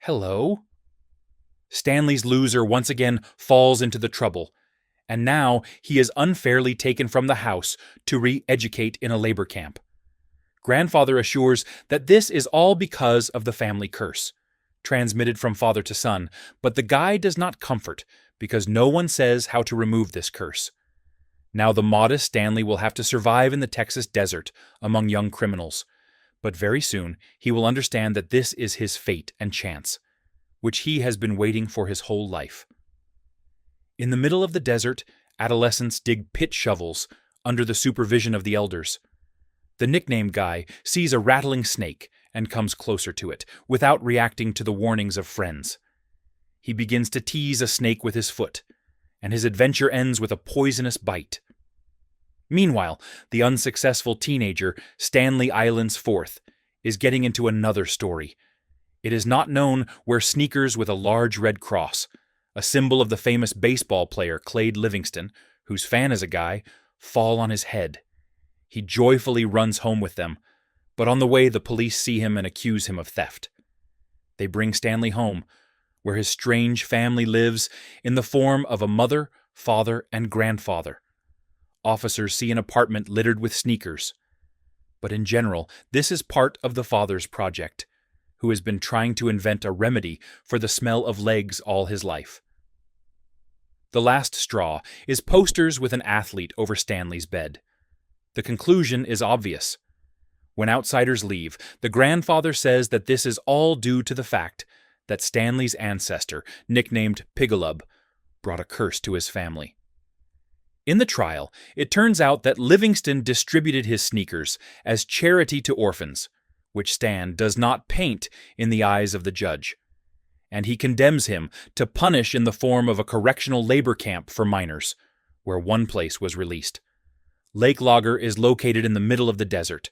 Hello? Stanley's loser once again falls into the trouble, and now he is unfairly taken from the house to re-educate in a labor camp. Grandfather assures that this is all because of the family curse, transmitted from father to son, but the guy does not comfort because no one says how to remove this curse. Now the modest Stanley will have to survive in the Texas desert among young criminals, but very soon he will understand that this is his fate and chance, which he has been waiting for his whole life. In the middle of the desert, adolescents dig pit shovels under the supervision of the elders. The nickname guy sees a rattling snake and comes closer to it, without reacting to the warnings of friends. He begins to tease a snake with his foot, and his adventure ends with a poisonous bite. Meanwhile, the unsuccessful teenager, Stanley Islands Fourth, is getting into another story. It is not known where sneakers with a large red cross, a symbol of the famous baseball player Clade Livingston, whose fan is a guy, fall on his head. He joyfully runs home with them, but on the way the police see him and accuse him of theft. They bring Stanley home, where his strange family lives in the form of a mother, father, and grandfather. Officers see an apartment littered with sneakers. But in general, this is part of the father's project, who has been trying to invent a remedy for the smell of legs all his life. The last straw is posters with an athlete over Stanley's bed. The conclusion is obvious. When outsiders leave, the grandfather says that this is all due to the fact that Stanley's ancestor, nicknamed Pigalub, brought a curse to his family. In the trial, it turns out that Livingston distributed his sneakers as charity to orphans, which Stan does not paint in the eyes of the judge, and he condemns him to punish in the form of a correctional labor camp for minors, where one place was released. Lake Lager is located in the middle of the desert.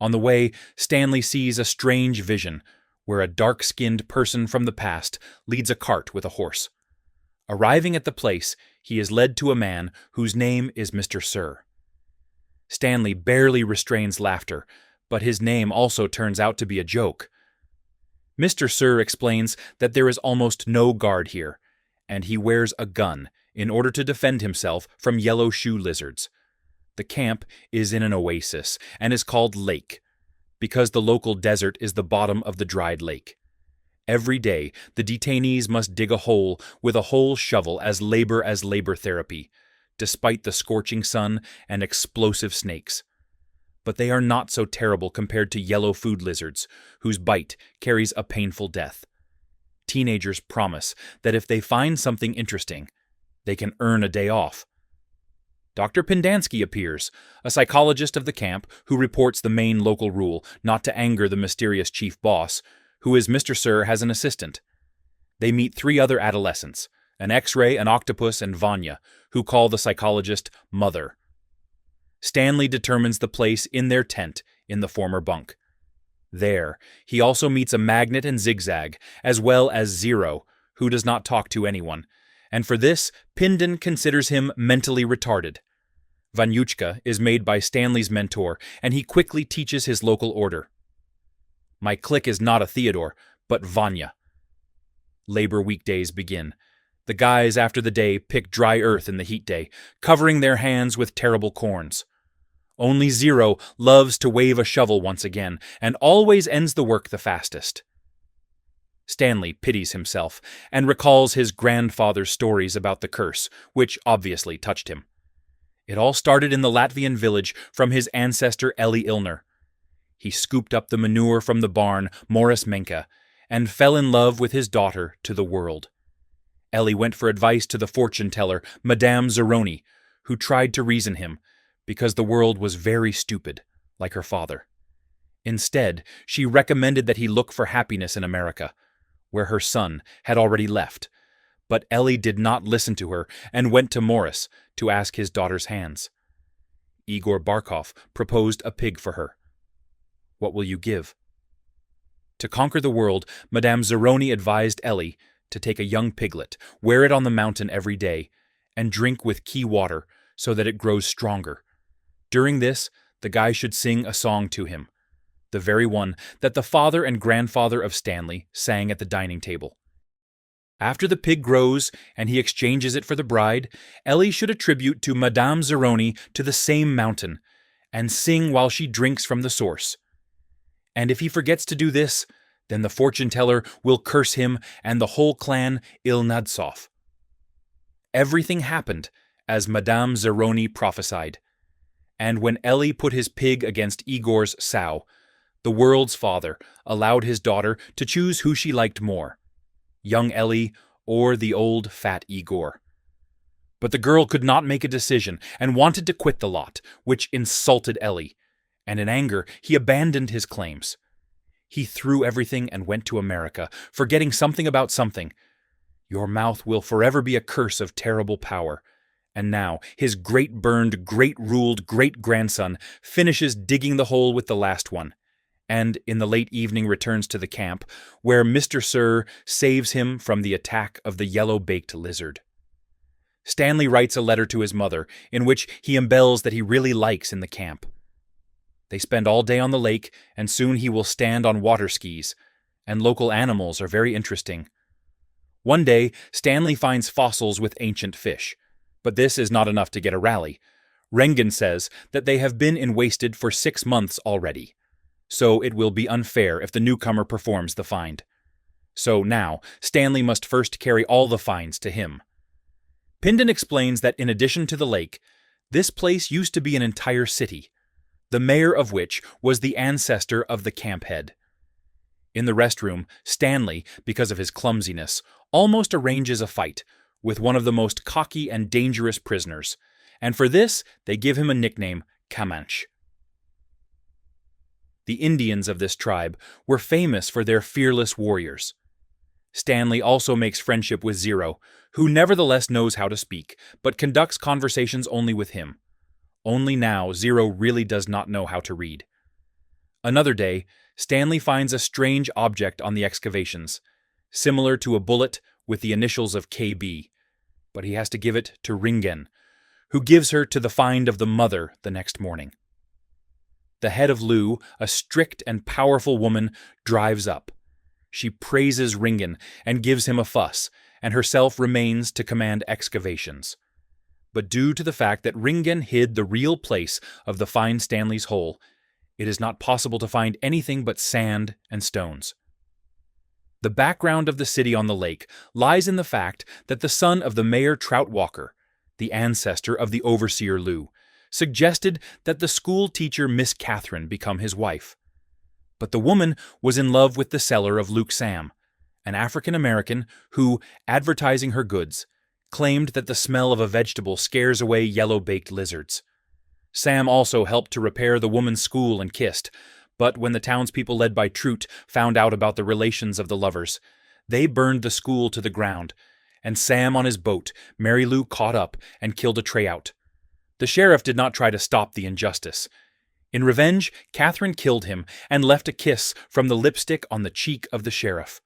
On the way, Stanley sees a strange vision, where a dark-skinned person from the past leads a cart with a horse. Arriving at the place, he is led to a man whose name is Mr. Sir. Stanley barely restrains laughter, but his name also turns out to be a joke. Mr. Sir explains that there is almost no guard here, and he wears a gun in order to defend himself from yellow shoe lizards. The camp is in an oasis and is called Lake, because the local desert is the bottom of the dried lake. Every day, the detainees must dig a hole with a whole shovel as labor therapy, despite the scorching sun and explosive snakes. But they are not so terrible compared to yellow food lizards, whose bite carries a painful death. Teenagers promise that if they find something interesting, they can earn a day off. Dr. Pendansky appears, a psychologist of the camp who reports the main local rule not to anger the mysterious chief boss, who is Mr. Sir has an assistant. They meet 3 other adolescents, an X-ray, an octopus, and Vanya, who call the psychologist Mother. Stanley determines the place in their tent in the former bunk. There, he also meets a Magnet and Zigzag, as well as Zero, who does not talk to anyone, and for this, Pindon considers him mentally retarded. Vanyuchka is made by Stanley's mentor, and he quickly teaches his local order. My clique is not a Theodore, but Vanya. Labor weekdays begin. The guys after the day pick dry earth in the heat day, covering their hands with terrible corns. Only Zero loves to wave a shovel once again, and always ends the work the fastest. Stanley pities himself and recalls his grandfather's stories about the curse, which obviously touched him. It all started in the Latvian village from his ancestor Eli Ilner. He scooped up the manure from the barn, Morris Menka, and fell in love with his daughter to the world. Eli went for advice to the fortune-teller, Madame Zeroni, who tried to reason him, because the world was very stupid, like her father. Instead, she recommended that he look for happiness in America, where her son had already left, but Ellie did not listen to her and went to Morris to ask his daughter's hands. Igor Barkov proposed a pig for her. What will you give? To conquer the world, Madame Zeroni advised Ellie to take a young piglet, wear it on the mountain every day, and drink with key water so that it grows stronger. During this, the guy should sing a song to him. the very one that the father and grandfather of Stanley sang at the dining table. After the pig grows and he exchanges it for the bride, Ellie should attribute to Madame Zeroni to the same mountain, and sing while she drinks from the source. And if he forgets to do this, then the fortune-teller will curse him and the whole clan Yelnats. Everything happened as Madame Zeroni prophesied. And when Ellie put his pig against Igor's sow, the world's father allowed his daughter to choose who she liked more, young Ellie or the old fat Igor. But the girl could not make a decision and wanted to quit the lot, which insulted Ellie, and in anger he abandoned his claims. He threw everything and went to America, forgetting something about something. Your mouth will forever be a curse of terrible power. And now his great-burned, great-ruled great-grandson finishes digging the hole with the last one, and in the late evening returns to the camp, where Mr. Sir saves him from the attack of the yellow-baked lizard. Stanley writes a letter to his mother, in which he embells that he really likes in the camp. They spend all day on the lake, and soon he will stand on water skis, and local animals are very interesting. One day, Stanley finds fossils with ancient fish, but this is not enough to get a rally. Rengen says that they have been in wasted for 6 months already, so it will be unfair if the newcomer performs the find. So now, Stanley must first carry all the finds to him. Pindon explains that in addition to the lake, this place used to be an entire city, the mayor of which was the ancestor of the camp head. In the restroom, Stanley, because of his clumsiness, almost arranges a fight with one of the most cocky and dangerous prisoners, and for this they give him a nickname, Comanche. The Indians of this tribe were famous for their fearless warriors. Stanley also makes friendship with Zero, who nevertheless knows how to speak, but conducts conversations only with him. Only now Zero really does not know how to read. Another day, Stanley finds a strange object on the excavations, similar to a bullet with the initials of KB, but he has to give it to Ringen, who gives her to the find of the mother the next morning. The head of Lu, a strict and powerful woman, drives up. She praises Ringen and gives him a fuss, and herself remains to command excavations. But due to the fact that Ringen hid the real place of the find Stanley's hole, it is not possible to find anything but sand and stones. The background of the city on the lake lies in the fact that the son of the Mayor Troutwalker, the ancestor of the overseer Lu, suggested that the school teacher Miss Catherine become his wife. But the woman was in love with the seller of Luke Sam, an African-American who, advertising her goods, claimed that the smell of a vegetable scares away yellow-baked lizards. Sam also helped to repair the woman's school and kissed, but when the townspeople led by Trout found out about the relations of the lovers, they burned the school to the ground, and Sam on his boat, Mary Lou caught up and killed a treyout. The sheriff did not try to stop the injustice. In revenge, Catherine killed him and left a kiss from the lipstick on the cheek of the sheriff.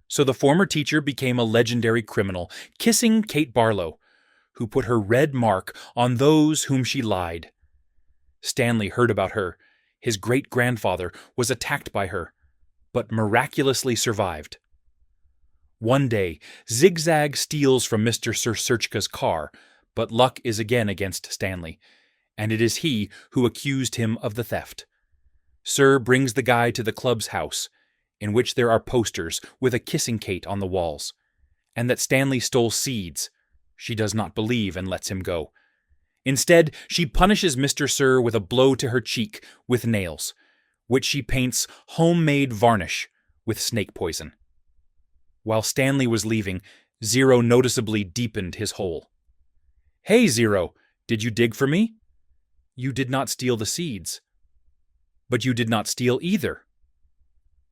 So the former teacher became a legendary criminal, kissing Kate Barlow, who put her red mark on those whom she lied. Stanley heard about her. His great-grandfather was attacked by her, but miraculously survived. One day, Zigzag steals from Mr. Sir Searchka's car, but luck is again against Stanley, and it is he who accused him of the theft. Sir brings the guy to the club's house, in which there are posters with a kissing Kate on the walls, and that Stanley stole seeds. She does not believe and lets him go. Instead, she punishes Mr. Sir with a blow to her cheek with nails, which she paints homemade varnish with snake poison. While Stanley was leaving, Zero noticeably deepened his hole. "Hey, Zero, did you dig for me?" "You did not steal the seeds." "But you did not steal either."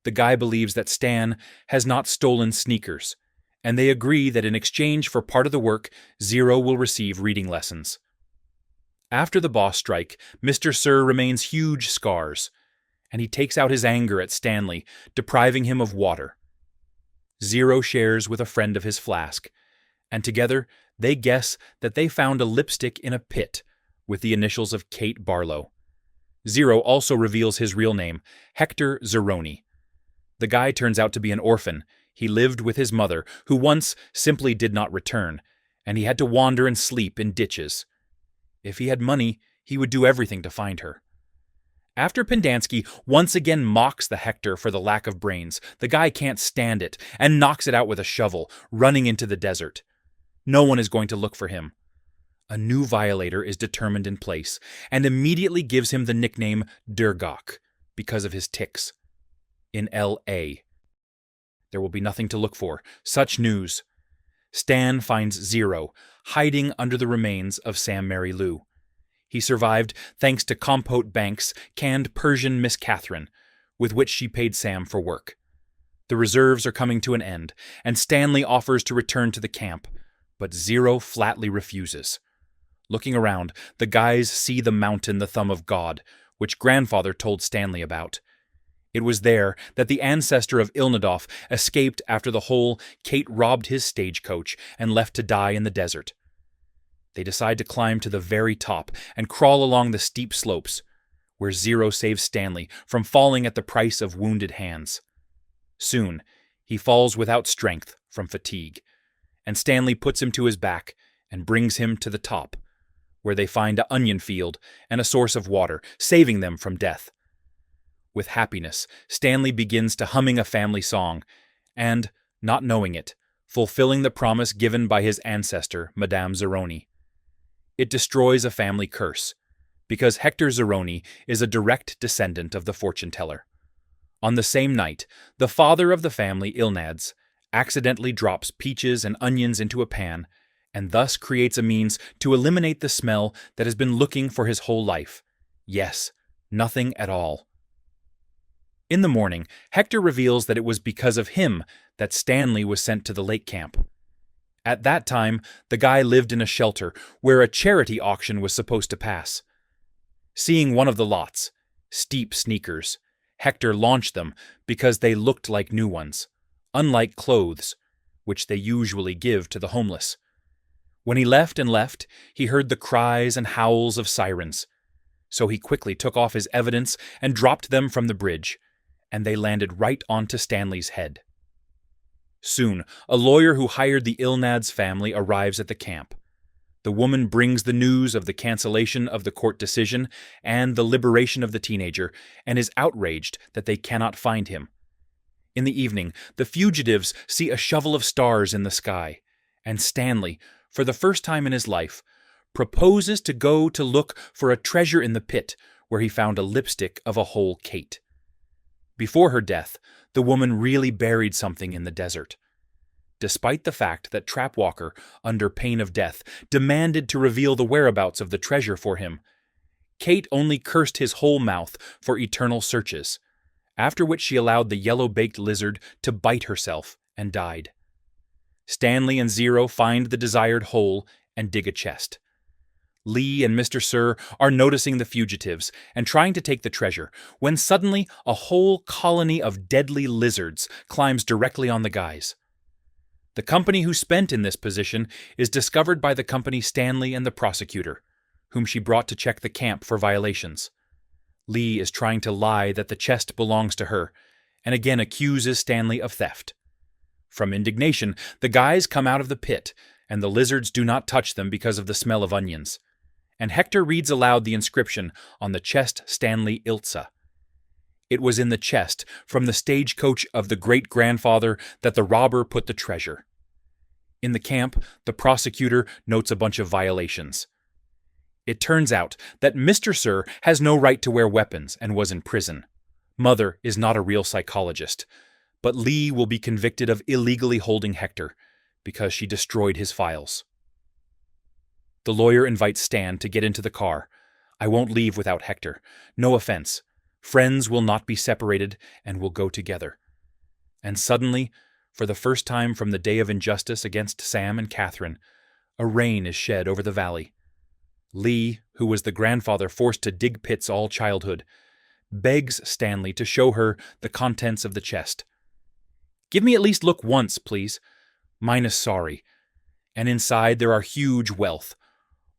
The guy believes that Stan has not stolen sneakers, and they agree that in exchange for part of the work, Zero will receive reading lessons. After the boss strike, Mr. Sir remains huge scars, and he takes out his anger at Stanley, depriving him of water. Zero shares with a friend of his flask, and together they guess that they found a lipstick in a pit with the initials of Kate Barlow. Zero also reveals his real name, Hector Zeroni. The guy turns out to be an orphan. He lived with his mother, who once simply did not return, and he had to wander and sleep in ditches. If he had money, he would do everything to find her. After Pendanski once again mocks the Hector for the lack of brains, the guy can't stand it and knocks it out with a shovel, running into the desert. No one is going to look for him. A new violator is determined in place, and immediately gives him the nickname Durgok, because of his tics. In L.A. There will be nothing to look for. Such news. Stan finds Zero, hiding under the remains of Sam Mary Lou. He survived thanks to Compote Bank's canned Persian Miss Catherine, with which she paid Sam for work. The reserves are coming to an end, and Stanley offers to return to the camp, but Zero flatly refuses. Looking around, the guys see the mountain, the Thumb of God, which Grandfather told Stanley about. It was there that the ancestor of Ilnadoff escaped after the whole Kate robbed his stagecoach and left to die in the desert. They decide to climb to the very top and crawl along the steep slopes, where Zero saves Stanley from falling at the price of wounded hands. Soon, he falls without strength from fatigue, and Stanley puts him to his back and brings him to the top, where they find an onion field and a source of water, saving them from death. With happiness, Stanley begins to humming a family song, and, not knowing it, fulfilling the promise given by his ancestor, Madame Zeroni. It destroys a family curse, because Hector Zeroni is a direct descendant of the fortune-teller. On the same night, the father of the family, Yelnats, accidentally drops peaches and onions into a pan, and thus creates a means to eliminate the smell that has been looking for his whole life. Yes, nothing at all. In the morning, Hector reveals that it was because of him that Stanley was sent to the lake camp. At that time, the guy lived in a shelter where a charity auction was supposed to pass. Seeing one of the lots, steep sneakers, Hector launched them because they looked like new ones, unlike clothes, which they usually give to the homeless. When he left, he heard the cries and howls of sirens. So he quickly took off his evidence and dropped them from the bridge, and they landed right onto Stanley's head. Soon, a lawyer who hired the Yelnats family arrives at the camp. The woman brings the news of the cancellation of the court decision and the liberation of the teenager, and is outraged that they cannot find him. In the evening, the fugitives see a shovel of stars in the sky, and Stanley, for the first time in his life, proposes to go to look for a treasure in the pit where he found a lipstick of a whole Kate. Before her death, the woman really buried something in the desert. Despite the fact that Trapwalker, under pain of death, demanded to reveal the whereabouts of the treasure for him, Kate only cursed his whole mouth for eternal searches, after which she allowed the yellow-baked lizard to bite herself and died. Stanley and Zero find the desired hole and dig a chest. Lee and Mr. Sir are noticing the fugitives and trying to take the treasure, when suddenly a whole colony of deadly lizards climbs directly on the guys. The company who spent in this position is discovered by the company Stanley and the prosecutor, whom she brought to check the camp for violations. Lee is trying to lie that the chest belongs to her, and again accuses Stanley of theft. From indignation, the guys come out of the pit, and the lizards do not touch them because of the smell of onions. And Hector reads aloud the inscription on the chest Stanley Iltza. It was in the chest from the stagecoach of the great-grandfather that the robber put the treasure. In the camp, the prosecutor notes a bunch of violations. It turns out that Mr. Sir has no right to wear weapons and was in prison. Mother is not a real psychologist, but Lee will be convicted of illegally holding Hector because she destroyed his files. The lawyer invites Stan to get into the car. I won't leave without Hector. No offense. Friends will not be separated and will go together. And suddenly, for the first time from the day of injustice against Sam and Catherine, a rain is shed over the valley. Lee, who was the grandfather forced to dig pits all childhood, begs Stanley to show her the contents of the chest. Give me at least look once, please. Mine is sorry. And inside there are huge wealth,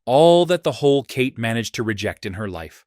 all that the whole Kate managed to reject in her life.